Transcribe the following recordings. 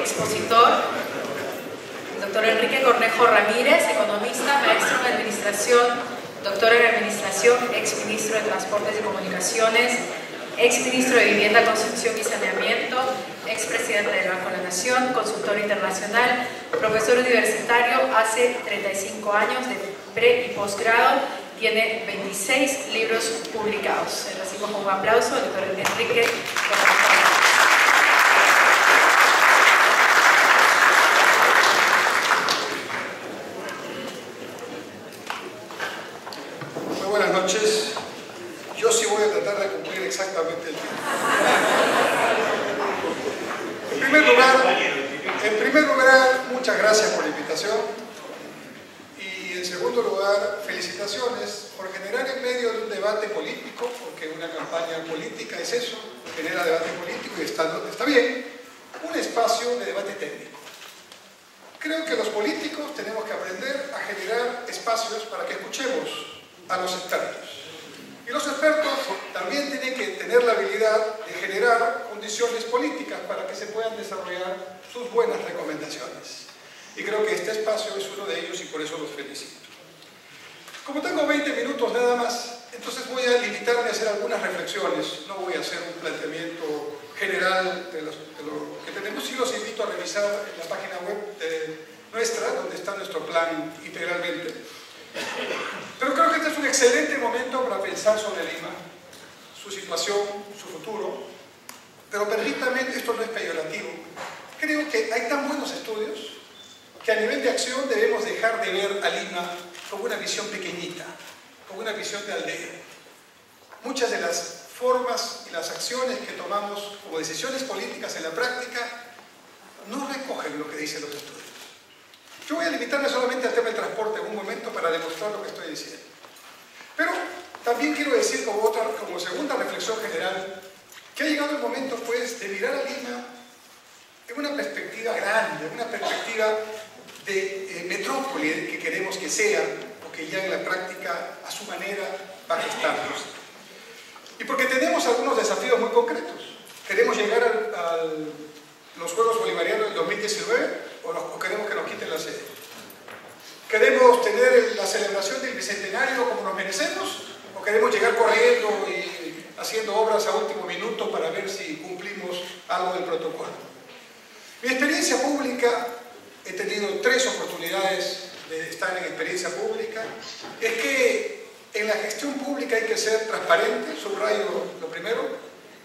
expositor, el doctor Enrique Cornejo Ramírez, economista, maestro en administración, doctor en administración, exministro de Transportes y Comunicaciones, exministro de Vivienda, Construcción y Saneamiento, expresidente del Banco de la Nación, consultor internacional, profesor universitario hace 35 años de pre- y posgrado, tiene 26 libros publicados. Le recibimos con un aplauso al doctor Enrique Cornejo. Muy buenas noches. Yo sí voy a tratar de cumplir exactamente el tiempo. En primer lugar, muchas gracias por la invitación. Y en segundo lugar, felicitaciones por generar en medio de un debate político, porque una campaña política es eso, genera debate político y está bien, un espacio de debate técnico. Creo que los políticos tenemos que aprender a generar espacios para que escuchemos a los expertos. Y los expertos también tienen que tener la habilidad de generar condiciones políticas para que se puedan desarrollar sus buenas recomendaciones. Y creo que este espacio es uno de ellos y por eso los felicito. Como tengo 20 minutos nada más, entonces voy a limitarme a hacer algunas reflexiones. No voy a hacer un planteamiento general de lo que tenemos. Sí los invito a revisar en la página web nuestra, donde está nuestro plan integralmente. Pero creo que este es un excelente momento para pensar sobre Lima, su situación, su futuro. Pero permítanme, esto no es peyorativo. Creo que hay tan buenos estudios que a nivel de acción debemos dejar de ver a Lima como una visión pequeñita, como una visión de aldea. Muchas de las formas y las acciones que tomamos como decisiones políticas en la práctica no recogen lo que dicen los estudios. Yo voy a limitarme solamente al tema del transporte en un momento para demostrar lo que estoy diciendo. Pero también quiero decir como segunda reflexión general que ha llegado el momento pues de mirar a Lima en una perspectiva grande, en una perspectiva de metrópoli que queremos que sea, o que ya en la práctica a su manera va a gestarnos. Y porque tenemos algunos desafíos muy concretos. Queremos llegar a los Juegos Bolivarianos del 2019 o queremos que nos quiten la sede. ¿Queremos tener la celebración del Bicentenario como nos merecemos? ¿O queremos llegar corriendo y haciendo obras a último minuto para ver si cumplimos algo del protocolo? Mi experiencia pública, he tenido 3 oportunidades de estar en experiencia pública, es que en la gestión pública hay que ser transparente, subrayo lo primero,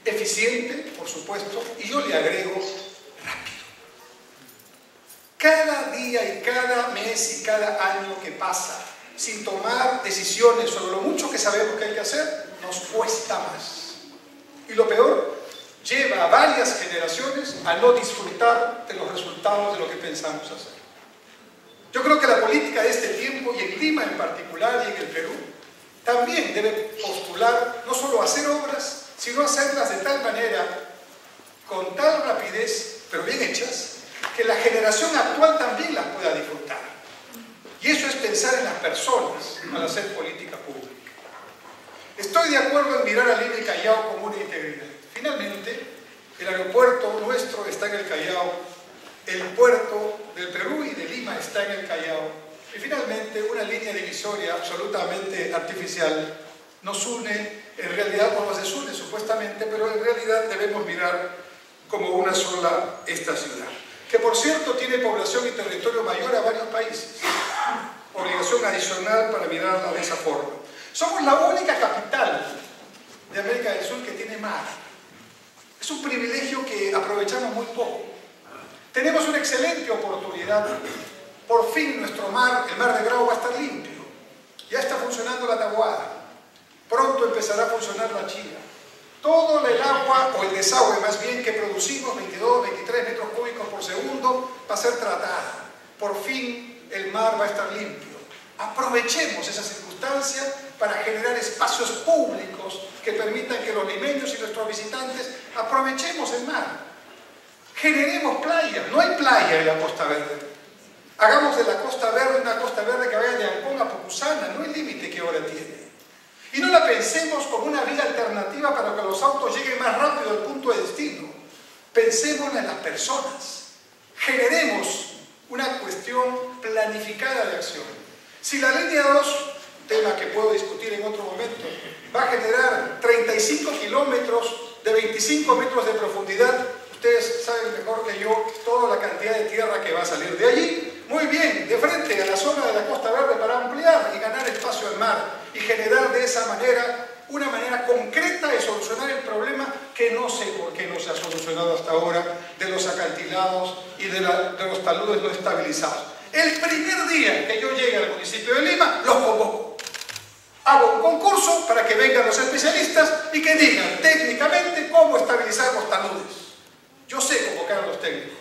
eficiente, por supuesto, y yo le agrego rápido. Cada día y cada mes y cada año que pasa sin tomar decisiones sobre lo mucho que sabemos que hay que hacer, nos cuesta más. Y lo peor, lleva a varias generaciones a no disfrutar de los resultados de lo que pensamos hacer. Yo creo que la política de este tiempo, y en Lima en particular y en el Perú, también debe postular no solo hacer obras, sino hacerlas de tal manera, con tal rapidez, pero bien hechas, que la generación actual también las pueda disfrutar. Y eso es pensar en las personas al hacer política pública. Estoy de acuerdo en mirar a Lima y Callao como una integridad. Finalmente, el aeropuerto nuestro está en el Callao, el puerto del Perú y de Lima está en el Callao, y finalmente una línea divisoria absolutamente artificial nos une, en realidad no nos desune supuestamente, pero en realidad debemos mirar como una sola esta ciudad, que por cierto tiene población y territorio mayor a varios países, obligación adicional para mirarla de esa forma. Somos la única capital de América del Sur que tiene mar. Es un privilegio que aprovechamos muy poco. Tenemos una excelente oportunidad. Por fin nuestro mar, el mar de Grau, va a estar limpio. Ya está funcionando la Taboada. Pronto empezará a funcionar la China. Todo el agua, o el desagüe más bien, que producimos, 22, 23 metros cúbicos por segundo, va a ser tratada. Por fin el mar va a estar limpio. Aprovechemos esa circunstancia para generar espacios públicos que permitan que los limeños y nuestros visitantes aprovechemos el mar. Generemos playa. No hay playa en la Costa Verde. Hagamos de la Costa Verde una Costa Verde que vaya de Ancón a Pucusana. No hay límite que ahora tiene. Y no la pensemos como una vía alternativa para que los autos lleguen más rápido al punto de destino. Pensemos en las personas. generemos una cuestión planificada de acción. Si la línea 2, tema que puedo discutir en otro momento, va a generar 35 kilómetros de 25 metros de profundidad, ustedes saben mejor que yo toda la cantidad de tierra que va a salir de allí. Muy bien, de frente a la zona de la Costa Verde para ampliar y ganar espacio al mar y generar de esa manera una manera concreta de solucionar el problema que no sé por qué no se ha solucionado hasta ahora de los acantilados y de los taludes no estabilizados. El primer día que yo llegue al municipio de Lima, los convoco. Hago un concurso para que vengan los especialistas y que digan técnicamente cómo estabilizar los taludes. Yo sé convocar a los técnicos.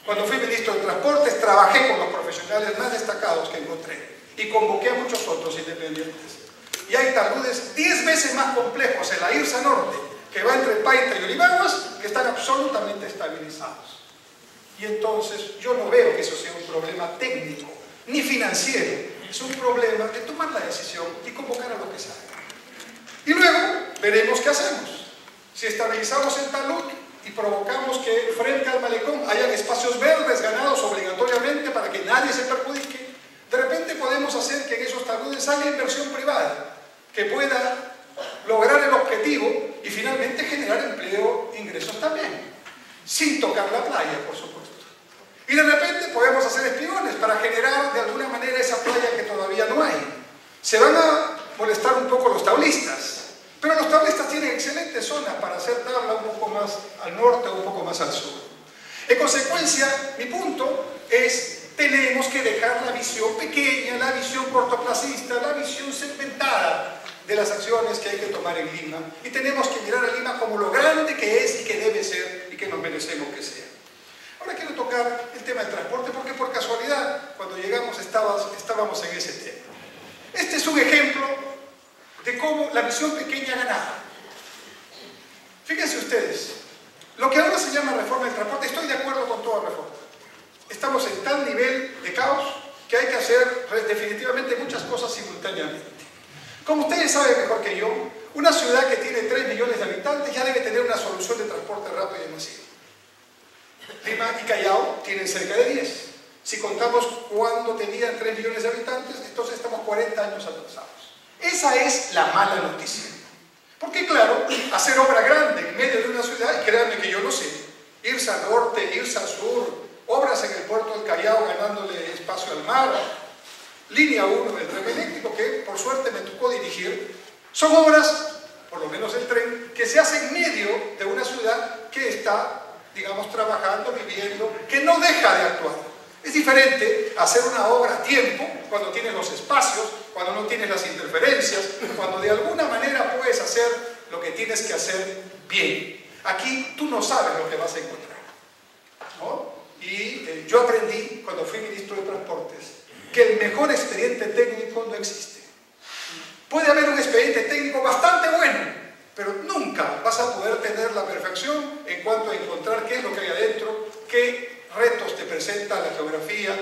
Cuando fui ministro de Transportes, trabajé con los profesionales más destacados que encontré y convoqué a muchos otros independientes. Y hay taludes 10 veces más complejos en la IRSA Norte, que va entre Paita y Olivaguas, que están absolutamente estabilizados. Y entonces yo no veo que eso sea un problema técnico, ni financiero. Es un problema de tomar la decisión y convocar a lo que sabe. Y luego veremos qué hacemos. Si estabilizamos el talud y provocamos que frente al malecón hayan espacios verdes ganados obligatoriamente para que nadie se perjudique, de repente podemos hacer que en esos taludes haya inversión privada que pueda lograr el objetivo y finalmente generar empleo e ingresos también, sin tocar la playa, por supuesto. Y de repente podemos hacer espiones para generar de alguna manera esa playa que todavía no hay. Se van a molestar un poco los tablistas, pero los tablistas tienen excelentes zonas para hacer tabla un poco más al norte o un poco más al sur. En consecuencia, mi punto es: tenemos que dejar la visión pequeña, la visión cortoplacista, la visión segmentada de las acciones que hay que tomar en Lima. Y tenemos que mirar a Lima como lo grande que es y que debe ser y que nos merecemos que sea. Ahora quiero tocar el tema del transporte porque por casualidad cuando llegamos estábamos en ese tema. Este es un ejemplo de cómo la visión pequeña ganaba. Fíjense ustedes, lo que ahora se llama reforma del transporte, estoy de acuerdo con toda reforma. Estamos en tal nivel de caos que hay que hacer definitivamente muchas cosas simultáneamente. Como ustedes saben mejor que yo, una ciudad que tiene 3 millones de habitantes ya debe tener una solución de transporte rápido y masivo. Lima y Callao tienen cerca de 10. Si contamos cuando tenían 3 millones de habitantes, entonces estamos 40 años atrasados. Esa es la mala noticia. Porque claro, hacer obra grande en medio de una ciudad, y créanme que yo lo sé, irse al norte, irse al sur, obras en el puerto del Callao ganándole espacio al mar, línea 1 del tren eléctrico, que por suerte me tocó dirigir, son obras, por lo menos el tren, que se hace en medio de una ciudad que está, digamos, trabajando, viviendo, que no deja de actuar. Es diferente hacer una obra a tiempo, cuando tienes los espacios, cuando no tienes las interferencias, cuando de alguna manera puedes hacer lo que tienes que hacer bien. Aquí tú no sabes lo que vas a encontrar, ¿no? Y yo aprendí, cuando fui ministro de Transportes, que el mejor expediente técnico no existe. Puede haber un expediente técnico bastante bueno, pero nunca vas a poder tener la perfección en cuanto a encontrar qué es lo que hay adentro, qué retos te presenta la geografía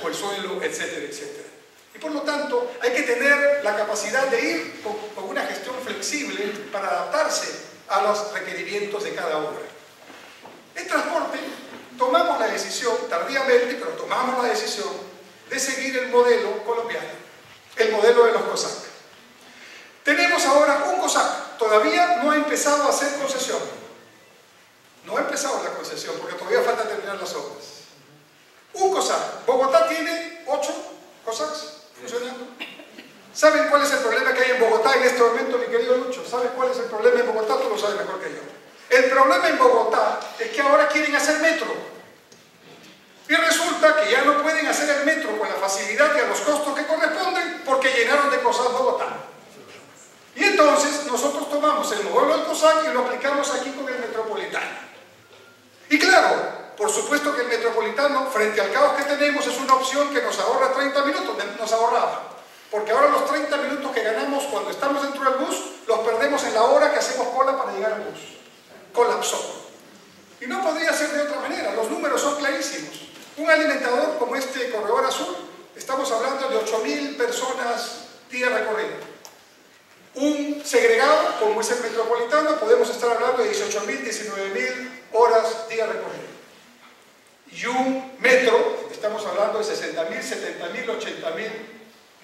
o el suelo, etcétera, etcétera. Y por lo tanto, hay que tener la capacidad de ir con una gestión flexible para adaptarse a los requerimientos de cada obra. En transporte, tomamos la decisión, tardíamente, pero tomamos la decisión de seguir el modelo colombiano, el modelo de los COSAC. Tenemos ahora un COSAC, todavía no ha empezado a hacer concesión. No ha empezado la concesión porque todavía falta terminar las obras. Un COSAC. Bogotá tiene 8 COSACs funcionando. ¿Saben cuál es el problema que hay en Bogotá en este momento, mi querido Lucho? ¿Sabes cuál es el problema en Bogotá? Tú lo sabes mejor que yo. El problema en Bogotá es que ahora quieren hacer metro. Y resulta que ya no pueden hacer el metro con la facilidad y a los costos que corresponden porque llenaron de cosas Bogotá. Y entonces nosotros tomamos el modelo del COSAC y lo aplicamos aquí con el metropolitano. Y claro, por supuesto que el metropolitano, frente al caos que tenemos, es una opción que nos ahorra 30 minutos, nos ahorraba. Porque ahora los 30 minutos que ganamos cuando estamos dentro del bus, los perdemos en la hora que hacemos cola para llegar al bus. Colapsó. Y no podría ser de otra manera, los números son clarísimos. Un alimentador como este Corredor Azul, estamos hablando de 8.000 personas día recorrido. Un segregado, como es el metropolitano, podemos estar hablando de 18.000, 19.000 horas día recorrido. Y un hablando de 60.000, 70.000, 80.000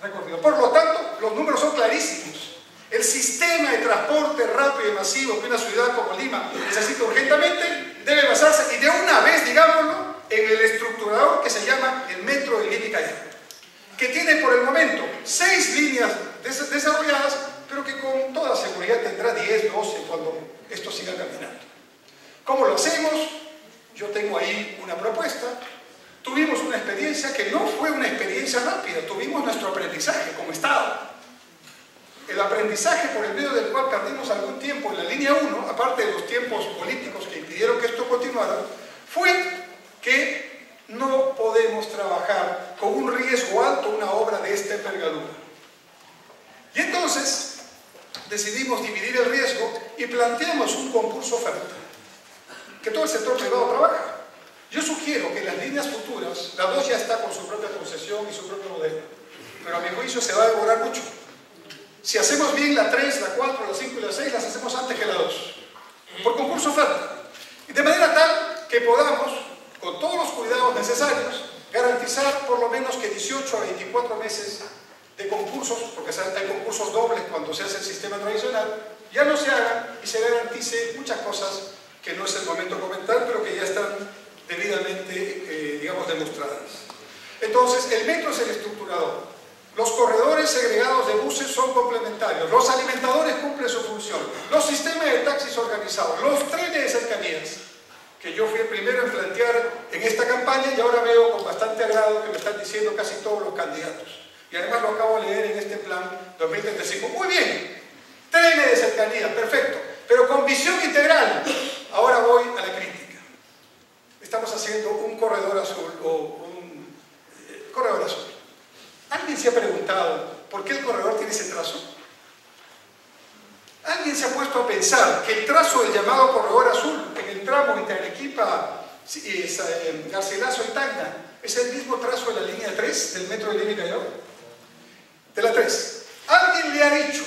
recorridos. Por lo tanto, los números son clarísimos. El sistema de transporte rápido y masivo que una ciudad como Lima necesita urgentemente debe basarse, y de una vez, digámoslo, en el estructurador que se llama el Metro de Lima y Callao, que tiene por el momento 6 líneas desarrolladas, pero que con toda seguridad tendrá 10, 12 cuando esto siga caminando. ¿Cómo lo hacemos? Yo tengo ahí una propuesta. Tuvimos una experiencia que no fue una experiencia rápida, tuvimos nuestro aprendizaje como Estado. El aprendizaje por el medio del cual perdimos algún tiempo en la línea 1, aparte de los tiempos políticos que impidieron que esto continuara, fue que no podemos trabajar con un riesgo alto una obra de esta envergadura. Y entonces decidimos dividir el riesgo y planteamos un concurso oferta, que todo el sector privado trabaja. Yo sugiero que las líneas futuras, la 2 ya está con su propia concesión y su propio modelo, pero a mi juicio se va a demorar mucho. Si hacemos bien la 3, la 4, la 5 y la 6, las hacemos antes que la 2, por concurso oferta. Y de manera tal que podamos, con todos los cuidados necesarios, garantizar por lo menos que 18 a 24 meses de concursos, porque hay concursos dobles cuando se hace el sistema tradicional, ya no se hagan y se garantice muchas cosas que no es el momento de comentar, pero que ya están debidamente, digamos, demostradas. Entonces, el metro es el estructurador. Los corredores segregados de buses son complementarios. Los alimentadores cumplen su función. Los sistemas de taxis organizados. Los trenes de cercanías, que yo fui el primero en plantear en esta campaña y ahora veo con bastante agrado que me están diciendo casi todos los candidatos. Y además lo acabo de leer en este plan 2035. Muy bien, trenes de cercanías, perfecto. Pero con visión integral. Ahora voy a la crítica. Estamos haciendo un corredor azul o un corredor azul. ¿Alguien se ha preguntado por qué el corredor tiene ese trazo? ¿Alguien se ha puesto a pensar que el trazo del llamado corredor azul en el tramo entre Arequipa, Garcilaso y Tacna es el mismo trazo de la línea 3 del metro de Lima y Callao? De la 3. ¿Alguien le ha dicho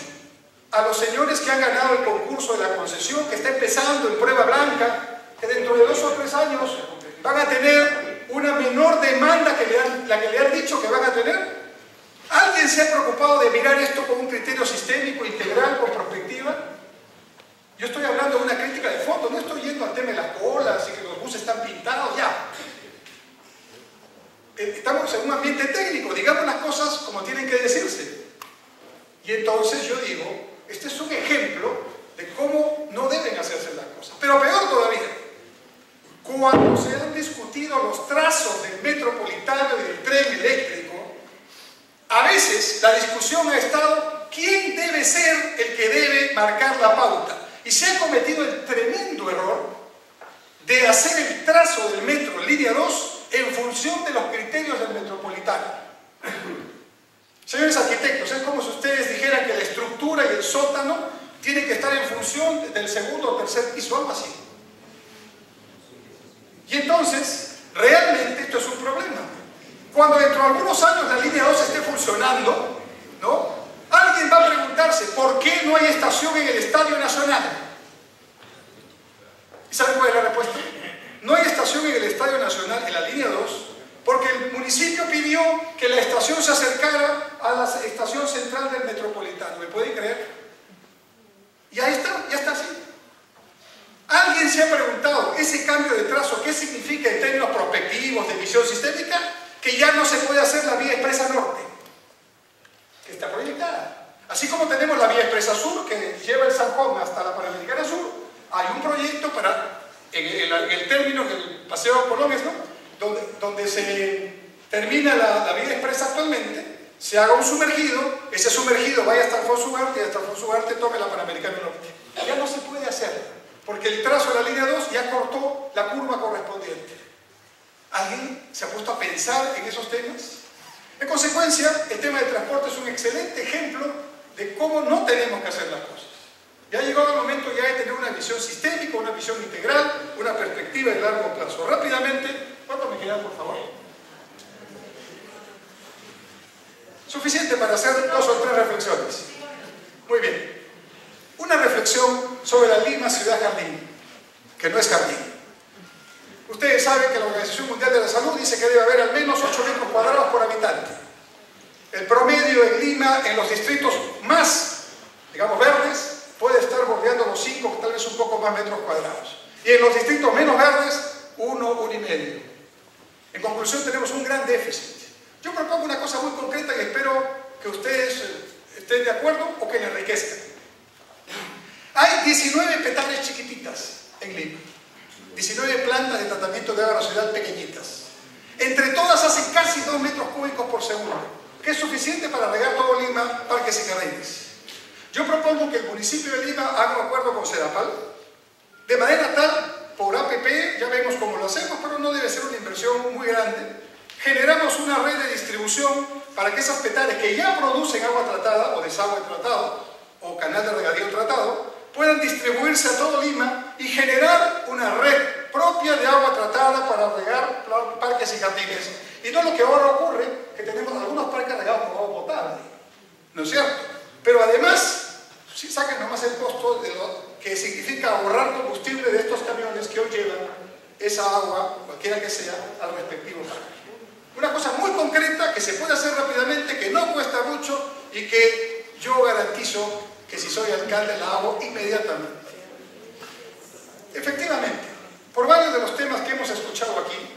a los señores que han ganado el concurso de la concesión, que está empezando en prueba blanca, que dentro de 2 o 3 años van a tener una menor demanda que la que le han dicho que van a tener? ¿Alguien se ha preocupado de mirar esto con un criterio sistémico, integral, con perspectiva? Yo estoy hablando de una crítica de fondo, no estoy yendo al tema de las colas y que los buses están pintados, ya. Estamos en un ambiente técnico, digamos las cosas como tienen que decirse. Y entonces yo digo, este es un ejemplo de cómo no deben hacerse las cosas. Pero peor todavía, cuando se han discutido los trazos del metropolitano y del tren eléctrico, a veces la discusión ha estado quién debe ser el que debe marcar la pauta. Y se ha cometido el tremendo error de hacer el trazo del metro en línea 2 en función de los criterios del metropolitano. Señores arquitectos, es como si ustedes dijeran que la estructura y el sótano tienen que estar en función del segundo o tercer piso, algo así. Y entonces, realmente esto es un problema. Cuando dentro de algunos años la línea 2 esté funcionando, ¿no? Alguien va a preguntarse ¿por qué no hay estación en el Estadio Nacional? ¿Y saben cuál es la respuesta? No hay estación en el Estadio Nacional en la línea 2 porque el municipio pidió que la estación se acercara a la estación central del metropolitano. ¿Me pueden creer? Y ahí está, ya está así. ¿Alguien se ha preguntado ese cambio de trazo qué significa en términos prospectivos de visión sistémica? Que ya no se puede hacer la vía expresa norte, que está proyectada. Así como tenemos la vía expresa sur, que lleva el San Juan hasta la Panamericana Sur, hay un proyecto para, en el término del Paseo Colones, ¿no? donde se termina la vía expresa actualmente, se haga un sumergido, ese sumergido vaya hasta Alfonso Ugarte y hasta Alfonso Ugarte tome la Panamericana Norte. Ya no se puede hacer, porque el trazo de la línea 2 ya cortó la curva correspondiente. ¿Alguien se ha puesto a pensar en esos temas? En consecuencia, el tema de transporte es un excelente ejemplo de cómo no tenemos que hacer las cosas. Ya ha llegado el momento ya de tener una visión sistémica, una visión integral, una perspectiva de largo plazo. Rápidamente, ¿cuánto me queda, por favor? Suficiente para hacer 2 o 3 reflexiones. Muy bien. Una reflexión sobre la Lima Ciudad Jardín, que no es jardín. Ustedes saben que la Organización Mundial de la Salud dice que debe haber al menos 8 metros cuadrados por habitante. El promedio en Lima, en los distritos más, digamos, verdes, puede estar bordeando los 5, tal vez un poco más metros cuadrados. Y en los distritos menos verdes, 1, 1,5. En conclusión, tenemos un gran déficit. Yo propongo una cosa muy concreta y espero que ustedes estén de acuerdo o que le enriquezcan. Hay 19 petales chiquititas en Lima. 19 plantas de tratamiento de agua residual pequeñitas. Entre todas hacen casi 2 metros cúbicos por segundo, que es suficiente para regar todo Lima, parques y jardines. Yo propongo que el municipio de Lima haga un acuerdo con Sedapal, de manera tal, por APP, ya vemos cómo lo hacemos, pero no debe ser una inversión muy grande. Generamos una red de distribución para que esas petales que ya producen agua tratada, o desagüe tratado, o canal de regadío tratado, puedan distribuirse a todo Lima y generar una red propia de agua tratada para regar parques y jardines. Y no lo que ahora ocurre, que tenemos algunos parques regados con agua potable, ¿no es cierto? Pero además, si saquen nomás el costo de lo que significa ahorrar combustible de estos camiones que hoy llevan esa agua, cualquiera que sea, al respectivo parque. Una cosa muy concreta que se puede hacer rápidamente, que no cuesta mucho y que yo garantizo que si soy alcalde la hago inmediatamente. Efectivamente, por varios de los temas que hemos escuchado aquí,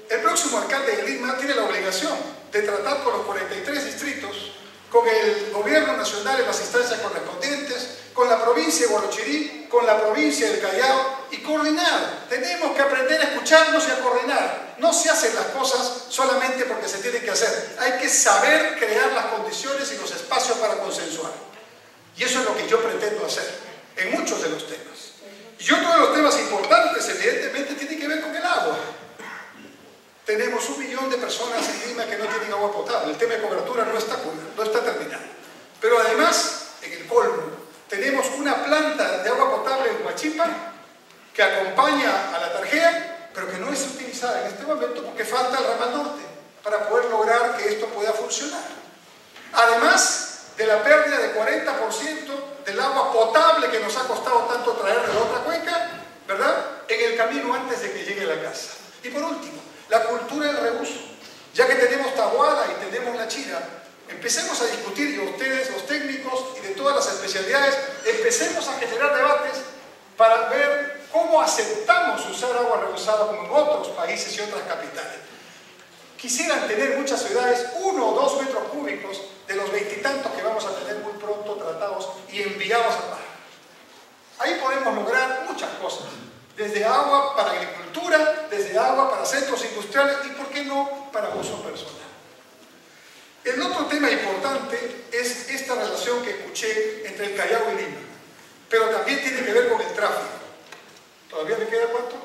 el próximo alcalde de Lima tiene la obligación de tratar con los 43 distritos, con el gobierno nacional en las instancias correspondientes, con la provincia de Huarochirí, con la provincia del Callao y coordinar. Tenemos que aprender a escucharnos y a coordinar. No se hacen las cosas solamente porque se tienen que hacer. Hay que saber crear las condiciones y los espacios para consensuar. Y eso es lo que yo pretendo hacer en muchos de los temas. Y otro de los temas importantes, evidentemente, tiene que ver con el agua. Tenemos 1 millón de personas en Lima que no tienen agua potable. El tema de cobertura no está terminado. Pero además, en el colmo, tenemos una planta de agua potable en Huachipa que acompaña a la Tarjea, pero que no es utilizada en este momento porque falta el ramal norte para poder lograr que esto pueda funcionar. Además de la pérdida de 40% del agua potable que nos ha costado tanto traer de la otra cuenca, ¿verdad?, en el camino antes de que llegue a la casa. Y por último, la cultura del reuso. Ya que tenemos Taboada y tenemos La Chira, empecemos a discutir, y ustedes, los técnicos y de todas las especialidades, empecemos a generar debates para ver cómo aceptamos usar agua reusada como en otros países y otras capitales. Quisieran tener muchas ciudades 1 o 2 metros cúbicos de los 20 y tantos que vamos a tener muy pronto tratados y enviados a mar. Ahí podemos lograr muchas cosas, desde agua para agricultura, desde agua para centros industriales y, ¿por qué no?, para uso personal. El otro tema importante es esta relación que escuché entre el Callao y Lima, pero también tiene que ver con el tráfico. ¿Todavía me queda cuánto?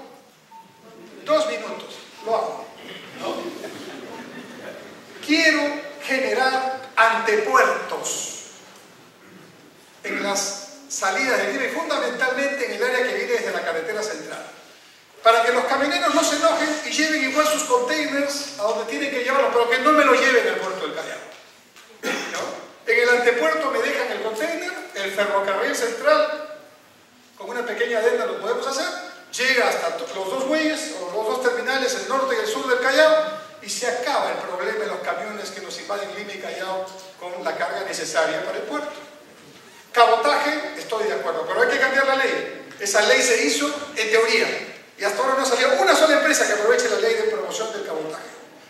2 minutos, lo hago, ¿no? Quiero generar antepuertos en las salidas de Lima y fundamentalmente en el área que viene desde la carretera central, para que los camioneros no se enojen y lleven igual sus containers a donde tienen que llevarlos, pero que no me lo lleven al puerto del Callao, ¿no? En el antepuerto me dejan el container, el ferrocarril central, con una pequeña adenda lo podemos hacer, llega hasta los 2 muelles o los 2 terminales, el norte y el sur del Callao, y se acaba el problema de los camiones que nos invaden Lima y Callao con la carga necesaria para el puerto. Cabotaje, estoy de acuerdo, pero hay que cambiar la ley. Esa ley se hizo en teoría y hasta ahora no ha salido una sola empresa que aproveche la ley de promoción del cabotaje.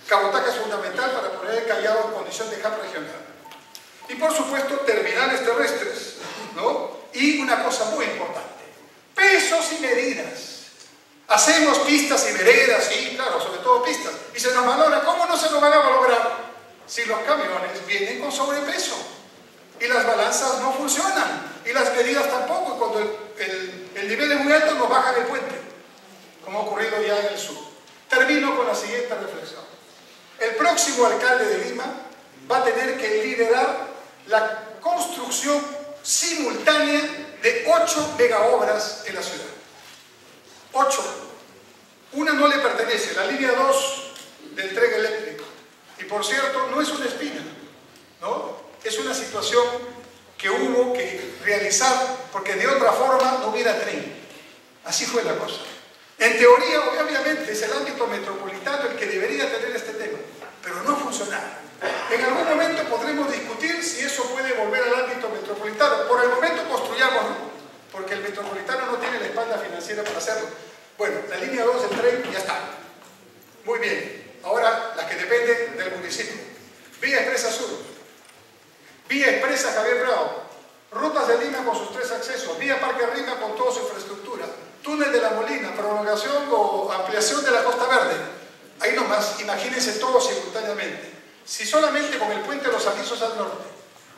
Cabotaje es fundamental para poner el Callao en condición de hub regional. Y por supuesto, terminales terrestres, ¿no? Y una cosa muy importante, pesos y medidas. Hacemos pistas y veredas, sí, claro, sobre todo pistas, y se nos valora. ¿Cómo no se nos van a valorar si los camiones vienen con sobrepeso? Y las balanzas no funcionan, y las medidas tampoco, y cuando el nivel es muy alto nos bajan el puente, como ha ocurrido ya en el sur. Termino con la siguiente reflexión. El próximo alcalde de Lima va a tener que liderar la construcción simultánea de 8 megaobras en la ciudad. 8. Una no le pertenece, la línea 2 del tren eléctrico. Y por cierto, no es una espina, ¿no? Es una situación que hubo que realizar porque de otra forma no hubiera tren. Así fue la cosa. En teoría, obviamente, 2 del tren, ya está. Muy bien. Ahora las que dependen del municipio. Vía Expresa Sur, Vía Expresa Javier Bravo, Rutas de Lima con sus 3 accesos, Vía Parque Rima con toda su infraestructura, Túnel de la Molina, prolongación o ampliación de la Costa Verde. Ahí nomás, imagínense todo simultáneamente. Si solamente con el puente de los Alisos al norte,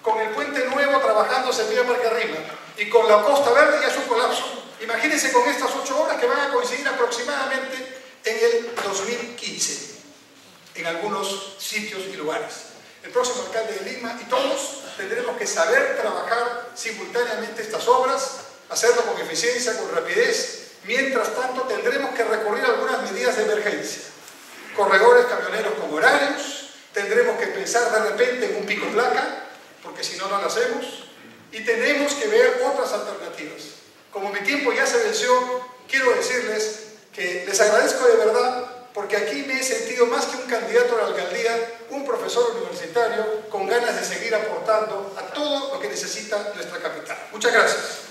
con el puente nuevo trabajándose en Vía Parque Rima y con la Costa Verde ya es un colapso. Imagínense con estas 8 obras que van a coincidir aproximadamente en el 2015, en algunos sitios y lugares. El próximo alcalde de Lima y todos tendremos que saber trabajar simultáneamente estas obras, hacerlo con eficiencia, con rapidez. Mientras tanto tendremos que recurrir a algunas medidas de emergencia. Corredores camioneros con horarios, tendremos que pensar de repente en un pico placa, porque si no, no lo hacemos, y tenemos que ver otras alternativas. Como mi tiempo ya se venció, quiero decirles que les agradezco de verdad, porque aquí me he sentido más que un candidato a la alcaldía, un profesor universitario con ganas de seguir aportando a todo lo que necesita nuestra capital. Muchas gracias.